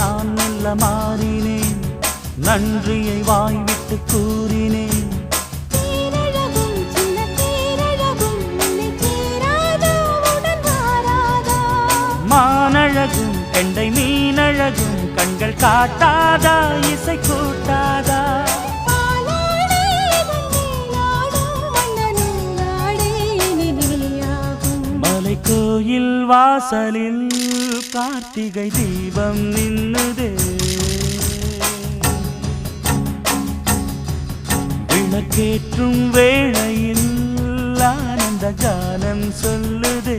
நான் மெல்ல மாறினேன், நன்றியை வாய்விட்டு கூறினேன். மானழகும் கெண்டை மீனழகும் கண்கள் காட்டாதா, இசை கூட்டாதா? மலை கோயில் வாசலில் கார்த்திகை தீபம் நின்னுதே, விளக்கேற்றும் வேளையில் ஆனந்த கானம் சொல்லுதே.